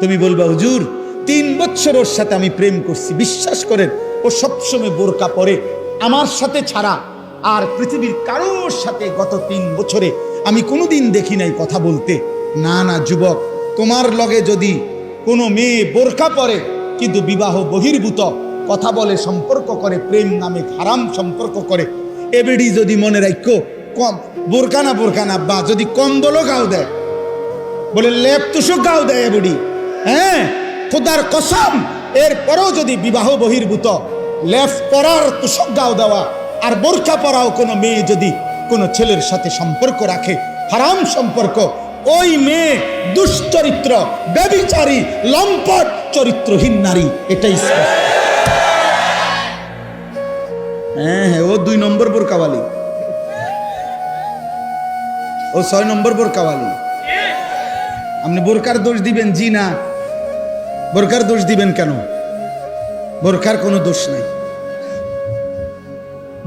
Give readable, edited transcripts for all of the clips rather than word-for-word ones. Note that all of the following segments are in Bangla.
তুমি বলবা হুজুর 3 বছর ওর সাথে আমি প্রেম করছি, বিশ্বাস করেন ও সবসময় বোরকা পরে, আমার সাথে ছাড়া আর পৃথিবীর কারোর সাথে গত 3 বছরে আমি কোনোদিন দেখি নাই কথা বলতে। না না যুবক, তোমার লগে যদি কোনো মেয়ে বোরকা পরে কিন্তু বিবাহ বহির্ভূত কথা বলে, সম্পর্ক করে, প্রেম নামে হারাম সম্পর্ক করে, এবেডি যদি মনে রাখো কম বোরকা না বা যদি কম্বলও গাও দেয়, বলে লেপ তুষক গাও দেয় এবেডি, হ্যাঁ খোদার কসম, এরপরেও যদি বিবাহ বহির্ভূত লেপ পরার তুষক গাও দেওয়া আর বোরকা পরাও কোনো মেয়ে যদি কোনো ছেলের সাথে সম্পর্ক রাখে, হারাম সম্পর্ক, ওই মেয়ে দুশ্চরিত্র, ব্যভিচারী, লম্পট, চরিত্রহীন নারী, এটাই স্পষ্ট। হ্যাঁ, ও 2 নম্বর বোরকাওয়ালি, ও 6 নম্বর বোরকাওয়ালি। আপনি বোরকার দোষ দিবেন? জি না। বোরকার দোষ দিবেন কেন? বোরকার কোনো দোষ নাই,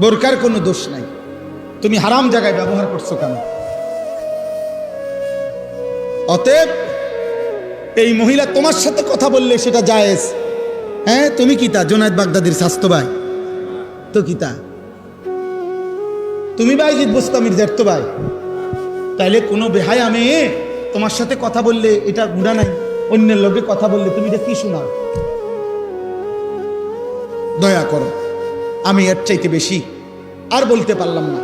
বোরকার কোনো দোষ নাই। তুমি হারাম জায়গায় ব্যবহার করছো কেন? অতএব এই মহিলা তোমার সাথে কথা বললে সেটা জায়েজ। হ্যাঁ, তুমি কি তা জোনায়েদ বাগদাদির স্বাস্থ্য ভাই তো কি তা? তুমি বাইজিদ বোস্তামির জ্যাঠতো ভাই, তাইলে কোনো বেহায়া মেয়ে তোমার সাথে কথা বললে এটা গুনাহ নাই? অন্যের লোকে কথা বললে তুমি এটা কি শোনাও? দয়া করো, আমি এর চাইতে বেশি আর বলতে পারলাম না।